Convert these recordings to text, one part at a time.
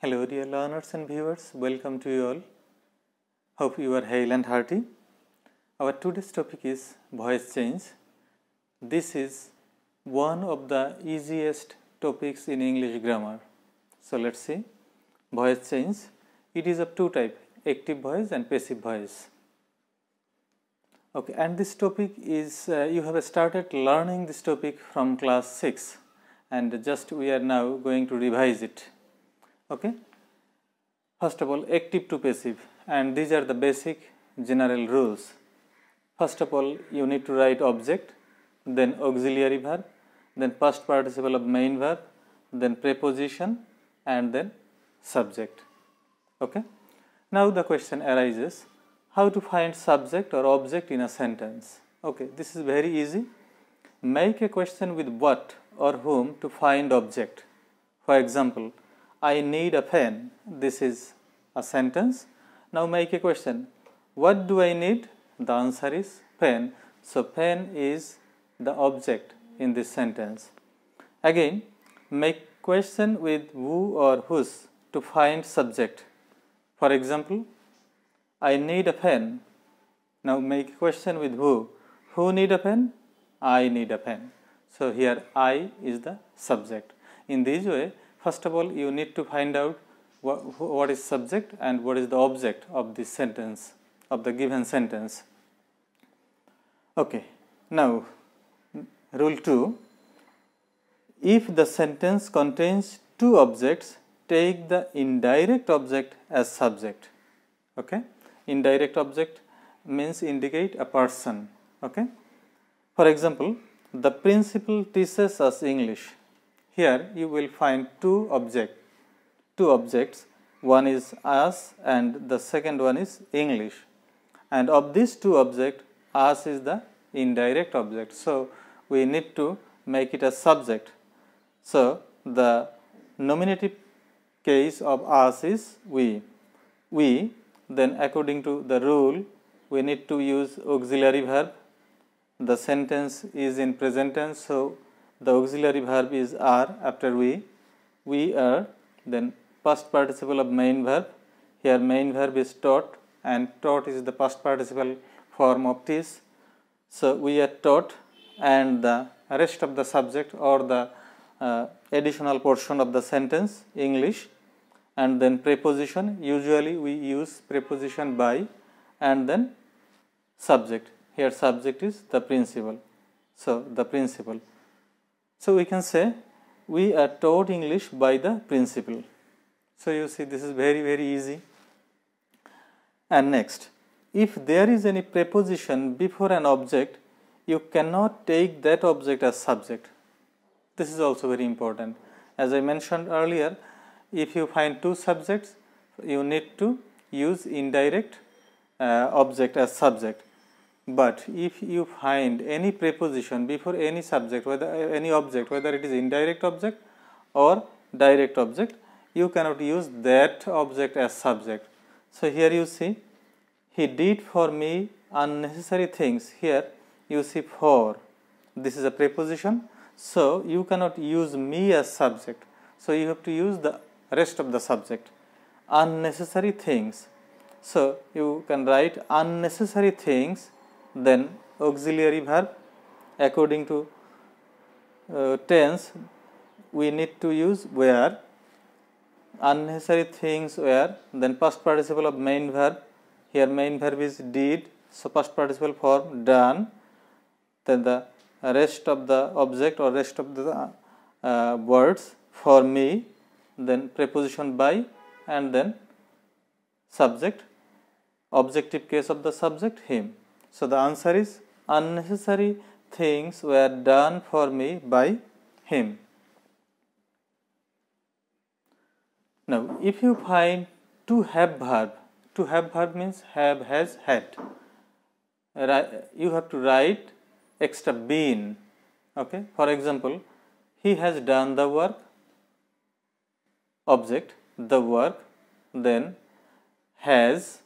Hello dear learners and viewers, welcome to you all. Hope you are hale and hearty. Our today's topic is voice change. This is one of the easiest topics in English grammar. So let's see. Voice change. It is of two types, active voice and passive voice. Okay, and this topic is, you have started learning this topic from class 6 and just we are now going to revise it. Okay. First of all, active to passive, and these are the basic general rules. First of all, you need to write object, then auxiliary verb, then past participle of main verb, then preposition, and then subject. Okay. Now the question arises, how to find subject or object in a sentence? Okay, this is very easy. Make a question with what or whom to find object. For example, I need a pen. This is a sentence. Now make a question. What do I need? The answer is pen. So pen is the object in this sentence. Again, make question with who or whose to find subject. For example, I need a pen. Now make a question with who. Who need a pen? I need a pen. So here I is the subject. In this way, first of all, you need to find out what is subject and what is the object of this sentence, of the given sentence. Okay. Now, rule 2, if the sentence contains two objects, take the indirect object as subject. Okay. Indirect object means indicate a person. Okay. For example, the principal teaches us English. Here you will find two objects, one is us and the second one is English, and of these two objects, us is the indirect object. So we need to make it a subject. So the nominative case of us is we. Then according to the rule, we need to use auxiliary verb. The sentence is in present tense, so the auxiliary verb is are after we are, then past participle of main verb. Here main verb is taught and taught is the past participle form of teach. So we are taught, and the rest of the subject or the additional portion of the sentence English, and then preposition. Usually we use preposition by, and then subject. Here subject is the principal. So the principal. So we can say we are taught English by the principal. So you see, this is very easy. And next, if there is any preposition before an object, you cannot take that object as subject. This is also very important. As I mentioned earlier, if you find two subjects, you need to use indirect object as subject. But if you find any preposition before any subject, whether any object, whether it is indirect object or direct object, you cannot use that object as subject. So here you see, he did for me unnecessary things. Here you see for, this is a preposition, so you cannot use me as subject. So you have to use the rest of the subject, unnecessary things. So you can write unnecessary things, then auxiliary verb. According to tense, we need to use where, unnecessary things where, then past participle of main verb. Here main verb is did, so past participle form done, then the rest of the object or rest of the words for me, then preposition by, and then subject, objective case of the subject him. So the answer is unnecessary things were done for me by him. Now if you find to have verb means have, has, had. You have to write extra been. Okay. For example, he has done the work, object, the work, then has.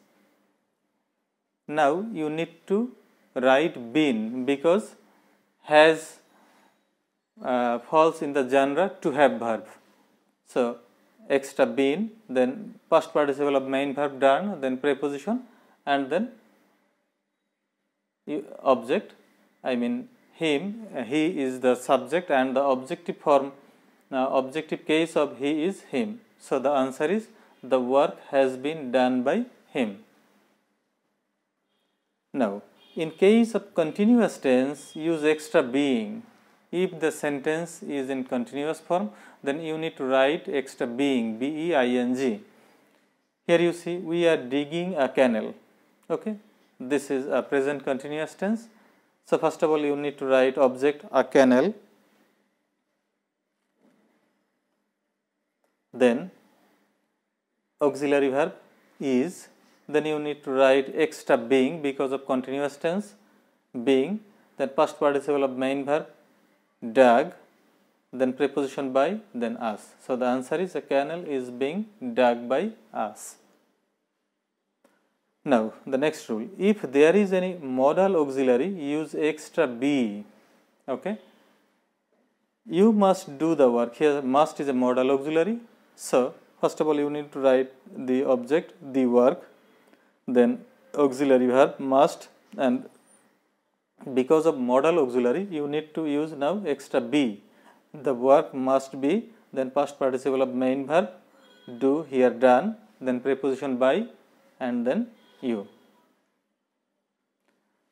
Now you need to write been because has falls in the genre to have verb. So extra been, then past participle of main verb done, then preposition, and then object. I mean him, he is the subject, and the objective form, objective case of he is him. So, the answer is the work has been done by him. Now, in case of continuous tense, use extra being. If the sentence is in continuous form, then you need to write extra being, B-E-I-N-G. Here you see we are digging a canal. Okay, this is a present continuous tense. So, first of all you need to write object a canal, then auxiliary verb is, then you need to write extra being because of continuous tense, being, then past participle of main verb dug, then preposition by, then us. So, the answer is a canal is being dug by us. Now, the next rule, if there is any modal auxiliary, use extra be. Okay. You must do the work. Here must is a modal auxiliary. So, first of all you need to write the object, the work, then auxiliary verb must, and because of modal auxiliary you need to use now extra be. The work must be, then past participle of main verb do, here done, then preposition by, and then you.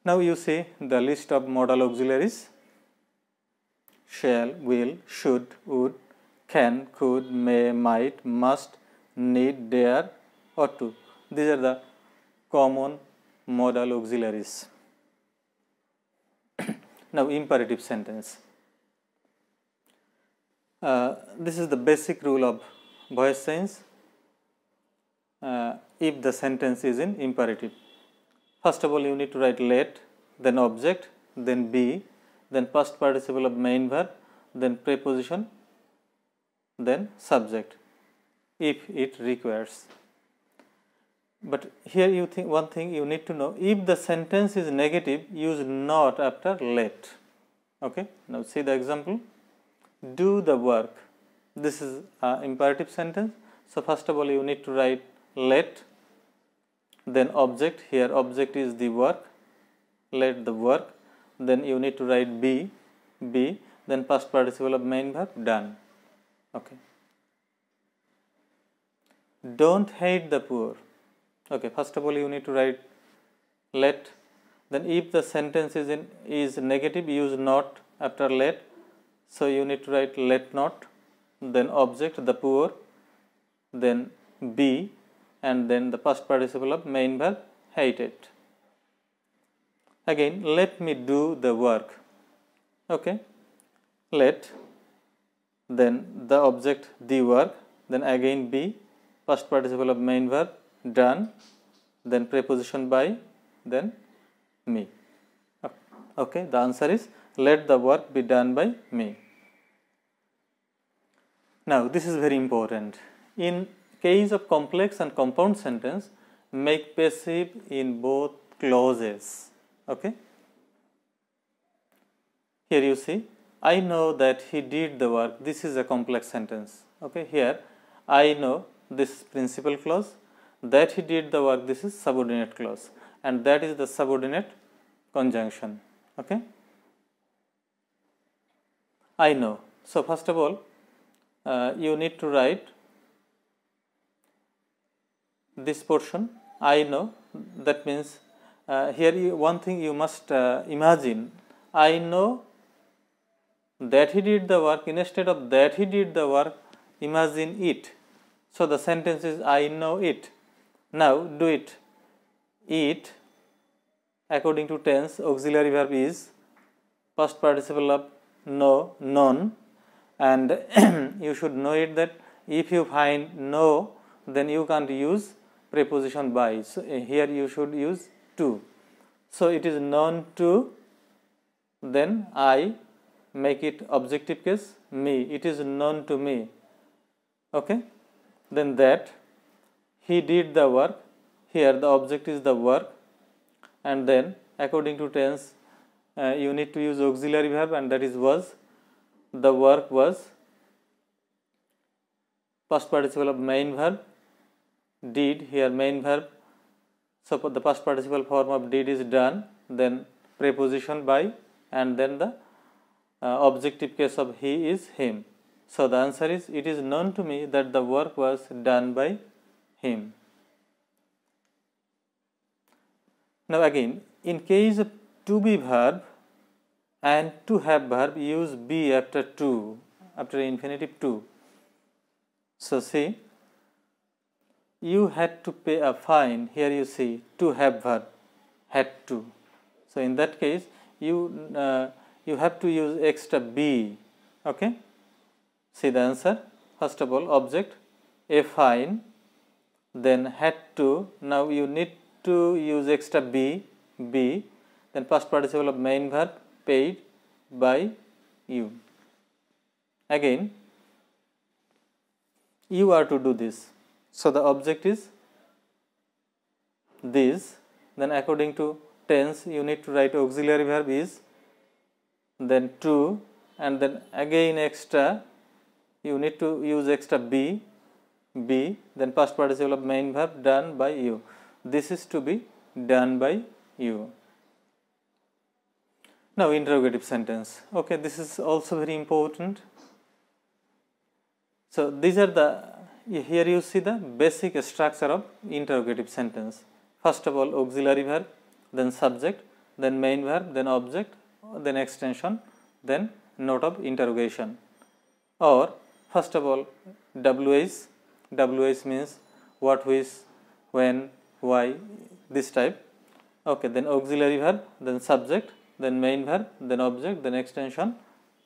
Now, you see the list of modal auxiliaries: shall, will, should, would, can, could, may, might, must, need, dare, ought to. These are the common modal auxiliaries. Now, imperative sentence. This is the basic rule of voice change. If the sentence is in imperative, first of all you need to write let, then object, then be, then past participle of main verb, then preposition, then subject if it requires. But here you think one thing you need to know, if the sentence is negative, use not after let. Okay. Now, see the example, do the work. This is an imperative sentence. So, first of all you need to write let, then object, here object is the work, let the work, then you need to write be, then past participle of main verb done. Okay. Don't hate the poor. Okay, first of all you need to write let, then if the sentence is negative, use not after let. So, you need to write let not, then object the poor, then be, and then the past participle of main verb hated. Again, let me do the work. Okay. Let, then the object the work, then again be, past participle of main verb done, then preposition by, then me. Okay. The answer is let the work be done by me. Now, this is very important. In case of complex and compound sentence, make passive in both clauses. Okay. Here you see, I know that he did the work. This is a complex sentence. Okay. Here, I know, this is principal clause, that he did the work, this is subordinate clause, and that is the subordinate conjunction. Okay. I know. So, first of all, you need to write this portion, I know. That means here one thing you must imagine, I know that he did the work, instead of that he did the work, imagine it. So, the sentence is I know it. Now, do it. It, according to tense, auxiliary verb is past participle of know, known, and you should know it that if you find know, then you can't use preposition by. So, here you should use to. So, it is known to, then I, make it objective case, me, it is known to me. Okay. Then that, he did the work, here the object is the work, and then according to tense you need to use auxiliary verb, and that is was, the work was, past participle of main verb did, here main verb, so the past participle form of did is done, then preposition by, and then the objective case of he is him. So the answer is, it is known to me that the work was done by him. Now again, in case of to be verb and to have verb, use be after to, after infinitive to. So see, you had to pay a fine, here you see to have verb, had to. So in that case, you have to use extra be, okay. See the answer, first of all object, a fine, then had to, now you need to use extra be, then past participle of main verb, paid by you. Again, you are to do this. So the object is this, then according to tense you need to write auxiliary verb is, then to, and then again extra, you need to use extra be, then past participle of main verb done by you. This is to be done by you. Now interrogative sentence. Okay, this is also very important. So these are the, here you see the basic structure of interrogative sentence. First of all auxiliary verb, then subject, then main verb, then object, then extension, then note of interrogation. Or first of all WH means what, which, when, why, this type. Okay, then auxiliary verb, then subject, then main verb, then object, then extension,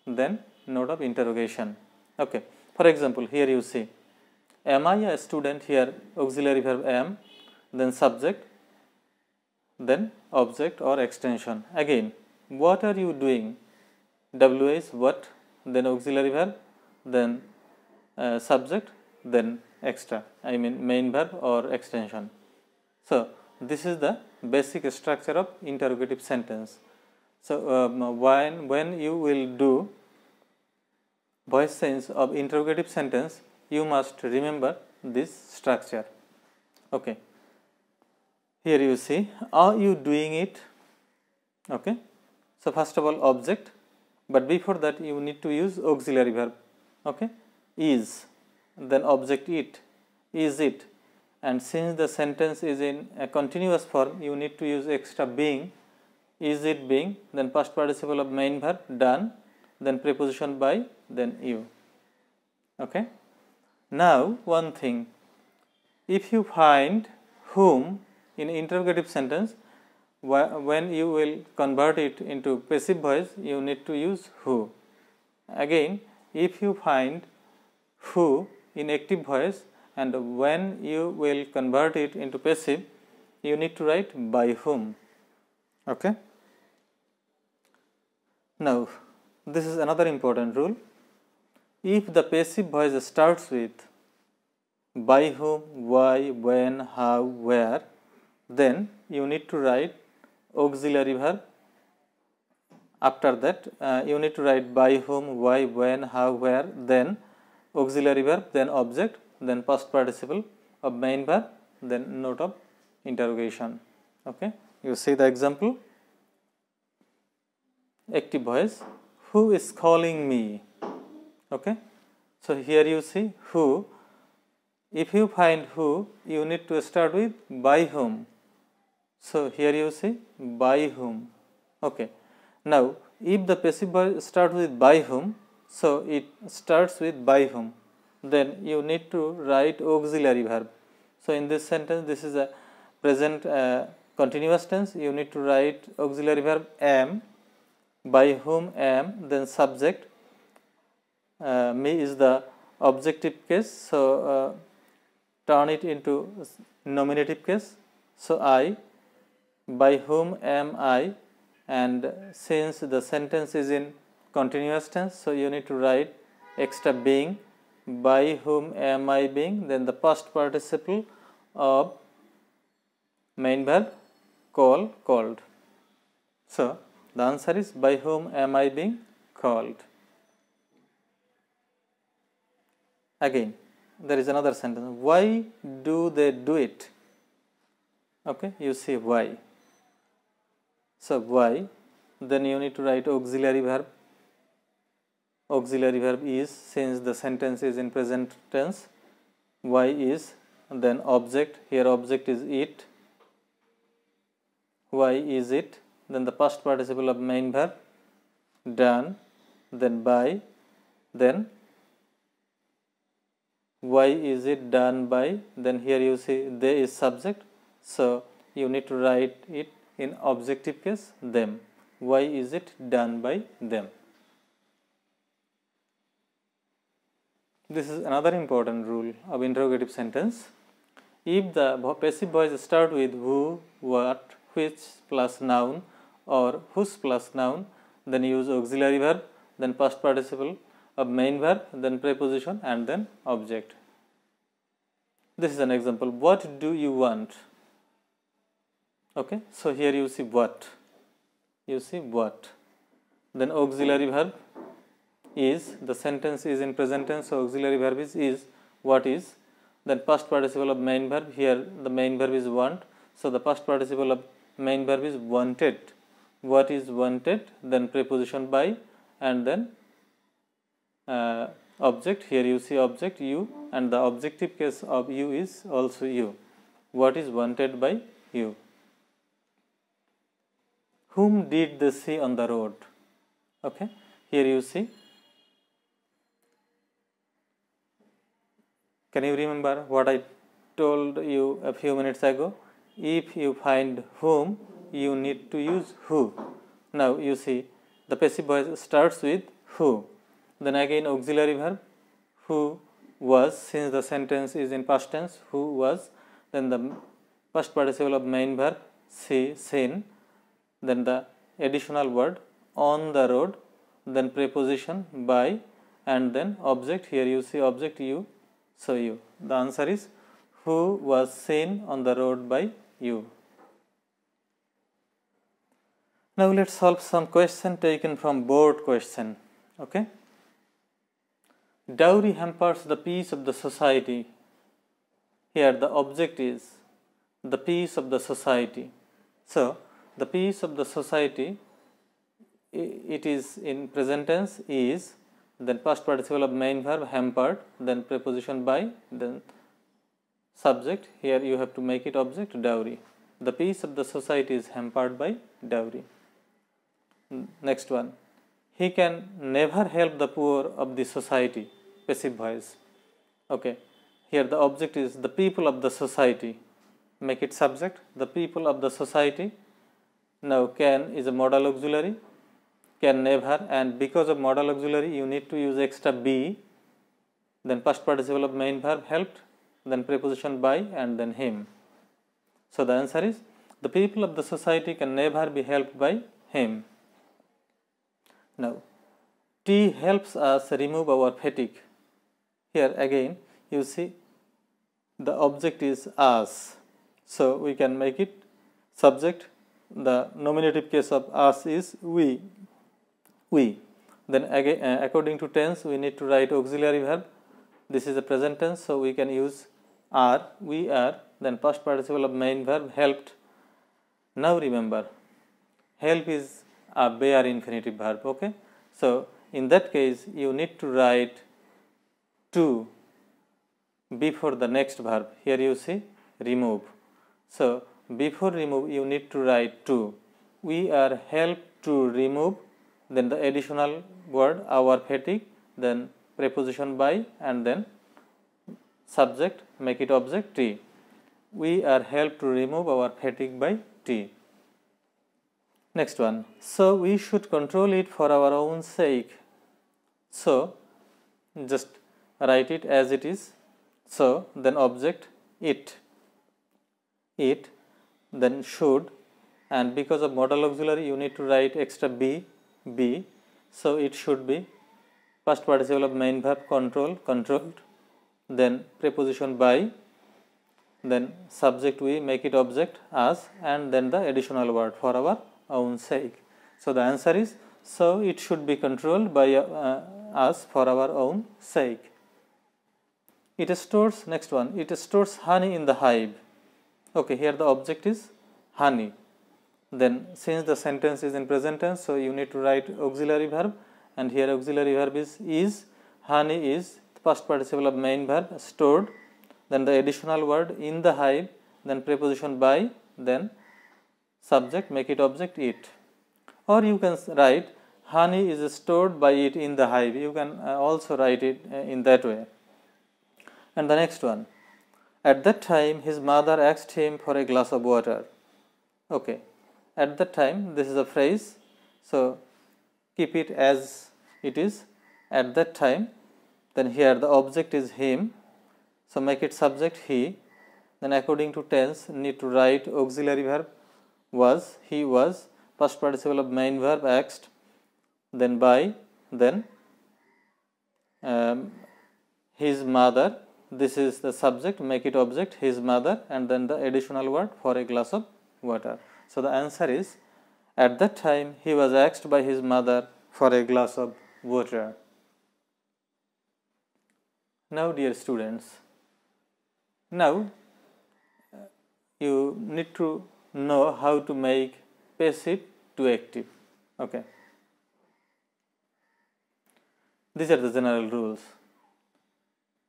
then note of interrogation. Okay, for example here you see, am I a student, here auxiliary verb am, then subject, then object or extension. Again, what are you doing, WH what, then auxiliary verb, then subject, then extra, I mean main verb or extension. So this is the basic structure of interrogative sentence. So when you will do voice change of interrogative sentence, you must remember this structure. Okay, here you see, are you doing it? Okay, so first of all object, but before that you need to use auxiliary verb. Okay, is, then object it, is it, and since the sentence is in a continuous form, you need to use extra being, is it being, then past participle of main verb done, then preposition by, then you. Okay. Now one thing, if you find whom in interrogative sentence, when you will convert it into passive voice, you need to use who. Again, if you find who in active voice, and when you will convert it into passive, you need to write by whom. Okay. Now this is another important rule. If the passive voice starts with by whom, why, when, how, where, then you need to write auxiliary verb. After that you need to write by whom, why, when, how, where, then auxiliary verb, then object, then past participle of main verb, then note of interrogation. Okay, you see the example, active voice, who is calling me? Okay, so here you see who. If you find who, you need to start with by whom. So here you see by whom. Okay, now if the passive voice starts with by whom, so it starts with by whom, then you need to write auxiliary verb. So in this sentence, this is a present continuous tense, you need to write auxiliary verb am, by whom am, then subject, me is the objective case, so turn it into nominative case, so I, by whom am I, and since the sentence is in continuous tense, so you need to write extra being, by whom am I being, then the past participle of main verb called. So the answer is by whom am I being called. Again, there is another sentence, why do they do it? Okay, you see why. So why, then you need to write auxiliary verb. Auxiliary verb is, since the sentence is in present tense, why is, then object, here object is it. Why is it, then the past participle of main verb, done, then by, then why is it done by, then here you see they is subject, so you need to write it in objective case, them. Why is it done by them? This is another important rule of interrogative sentence. If the passive voice start with who, what, which plus noun or whose plus noun, then use auxiliary verb, then past participle of main verb, then preposition and then object. This is an example. What do you want? Okay, so here you see what. You see what. Then auxiliary verb is, the sentence is in present tense, so auxiliary verb is what is. Then past participle of main verb, here the main verb is want, so the past participle of main verb is wanted. What is wanted, then preposition by and then object, here you see object you, and the objective case of you is also you. What is wanted by you? Whom did they see on the road? Okay, here you see. Can you remember what I told you a few minutes ago? If you find whom, you need to use who. Now you see the passive voice starts with who. Then again auxiliary verb, who was, since the sentence is in past tense, who was, then the past participle of main verb, see, seen, then the additional word on the road, then preposition by and then object, here you see object you, so you. The answer is who was seen on the road by you. Now let us solve some question taken from board question. Okay. Dowry hampers the peace of the society. Here the object is the peace of the society. So the peace of the society, it is in present tense is, then past participle of main verb hampered, then preposition by, then subject, here you have to make it object dowry. The peace of the society is hampered by dowry. Next one, he can never help the poor of the society, passive voice. Okay, here the object is the people of the society, make it subject, the people of the society. Now can is a modal auxiliary, can never, and because of modal auxiliary you need to use extra be, then past participle of main verb helped, then preposition by and then him. So the answer is the people of the society can never be helped by him. Now tea helps us remove our fatigue. Here again you see the object is us, so we can make it subject. The nominative case of us is we. Then again according to tense we need to write auxiliary verb. This is a present tense, so we can use are, we are, then past participle of main verb helped. Now remember, help is a bare infinitive verb. Okay, so in that case you need to write to before the next verb. Here you see remove, so before remove you need to write to. We are helped to remove, then the additional word our fatigue, then preposition by and then subject, make it object tea. We are helped to remove our fatigue by tea. Next one, so we should control it for our own sake. So just write it as it is. So then object it, then should, and because of modal auxiliary you need to write extra be. So it should be past participle of main verb control, controlled, then preposition by, then subject we, make it object us, and then the additional word for our own sake. So the answer is so it should be controlled by us for our own sake. It stores, next one, it stores honey in the hive. Okay, here the object is honey. Then since the sentence is in present tense, so you need to write auxiliary verb, and here auxiliary verb is, honey is past participle of main verb stored, then the additional word in the hive, then preposition by, then subject, make it object it. Or you can write honey is stored by it in the hive. You can also write it in that way. And the next one, at that time his mother asked him for a glass of water. Okay, at that time, this is a phrase, so keep it as it is, at that time. Then here the object is him, so make it subject he. Then according to tense, need to write auxiliary verb was, he was, past participle of main verb asked, then by, then his mother, this is the subject, make it object, his mother, and then the additional word for a glass of water. So the answer is, at that time he was asked by his mother for a glass of water. Now dear students, now you need to know how to make passive to active. Okay. These are the general rules.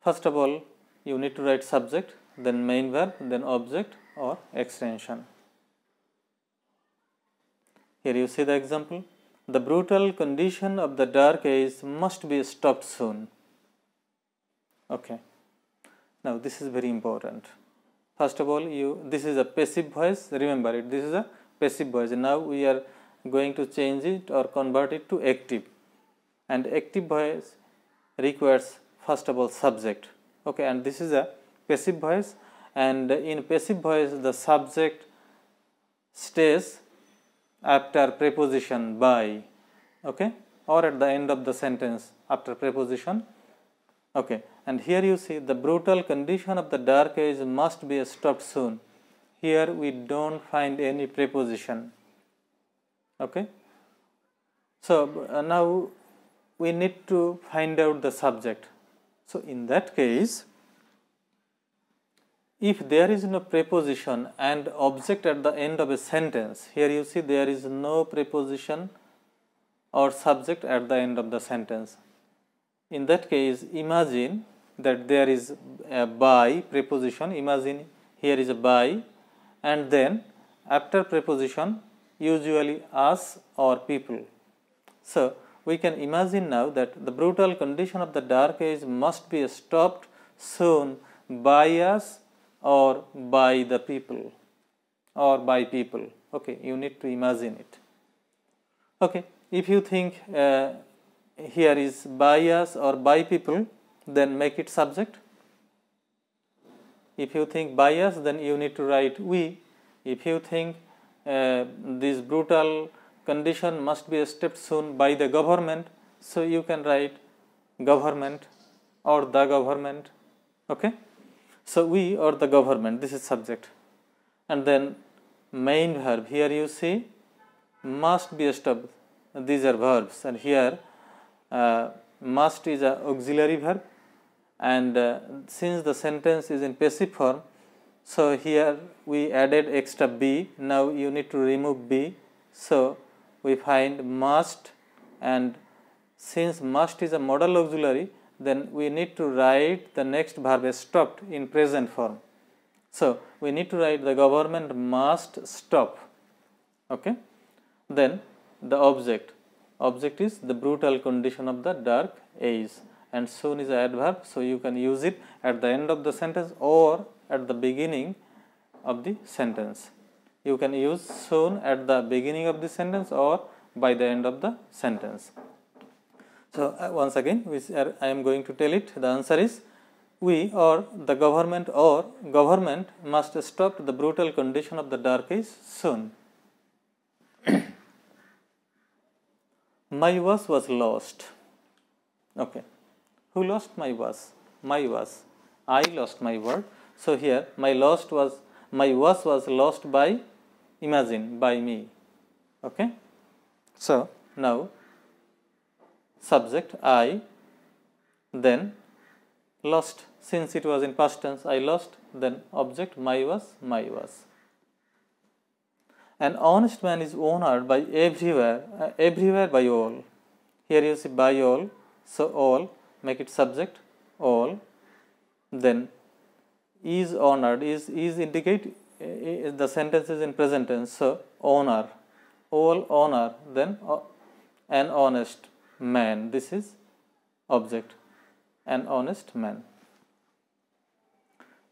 First of all, you need to write subject, then main verb, then object or extension. Here you see the example. The brutal condition of the dark age must be stopped soon. Okay. Now this is very important. First of all, this is a passive voice. Remember it. This is a passive voice. Now we are going to change it or convert it to active. And active voice requires first of all subject. Okay. And this is a passive voice. And in passive voice, the subject stays after preposition by, okay, or at the end of the sentence after preposition. Okay, and here you see the brutal condition of the dark age must be stopped soon. Here we don't find any preposition. Okay, so now we need to find out the subject. So in that case, if there is no preposition and object at the end of a sentence, here you see there is no preposition or subject at the end of the sentence. In that case, imagine that there is a by preposition, imagine here is a by, and then after preposition usually us or people. So we can imagine now that the brutal condition of the dark age must be stopped soon by us or by the people or by people. Okay, you need to imagine it. Okay, if you think here is by us or by people, then make it subject. If you think by us, then you need to write we. If you think this brutal condition must be stopped soon by the government, so you can write government or the government. Okay, so we or the government, this is subject. And then main verb, here you see must be stopped, these are verbs, and here must is a auxiliary verb, and since the sentence is in passive form, so here we added extra be. Now you need to remove be, so we find must, and since must is a modal auxiliary, then we need to write the next verb as stopped in present form. So we need to write the government must stop. Okay, then the object is the brutal condition of the dark age, and soon is an adverb, so you can use it at the end of the sentence or at the beginning of the sentence. You can use soon at the beginning of the sentence or by the end of the sentence. So once again I am going to tell it. The answer is we or the government must stop the brutal condition of the dark age soon. My was lost. Okay, who lost my was? My was. I lost my word. So here my was lost by, imagine, by me. Okay. So now subject I, then lost, since it was in past tense, I lost, then object my was. An honest man is honored by everywhere by all. Here you see by all, so all, make it subject, all. Then is honored, is indicate the sentence is in present tense, so honor, all honor, then an honest man, this is object, an honest man.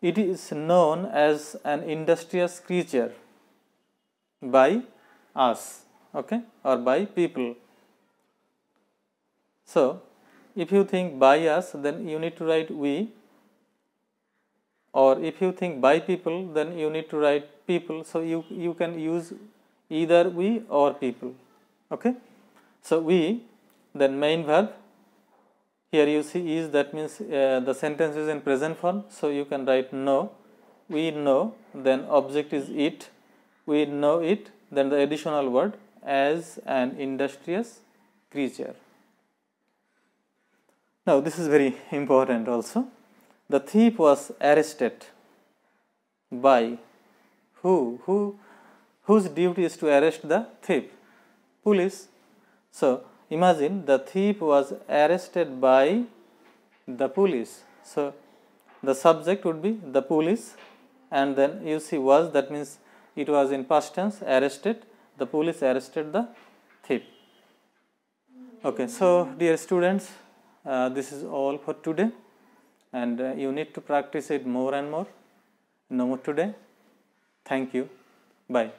It is known as an industrious creature by us, okay, or by people. So, if you think by us, then you need to write we, or if you think by people, then you need to write people. So, you can use either we or people, okay. So, we, then main verb, here you see is, that means the sentence is in present form. So, you can write know, we know, then object is it, we know it, then the additional word as an industrious creature. Now, this is very important also. The thief was arrested by who? Whose duty is to arrest the thief? Police. So, imagine the thief was arrested by the police. So, the subject would be the police, and then you see was, that means it was in past tense, arrested, the police arrested the thief. Okay, so dear students, this is all for today, and you need to practice it more and more. No more today. Thank you. Bye.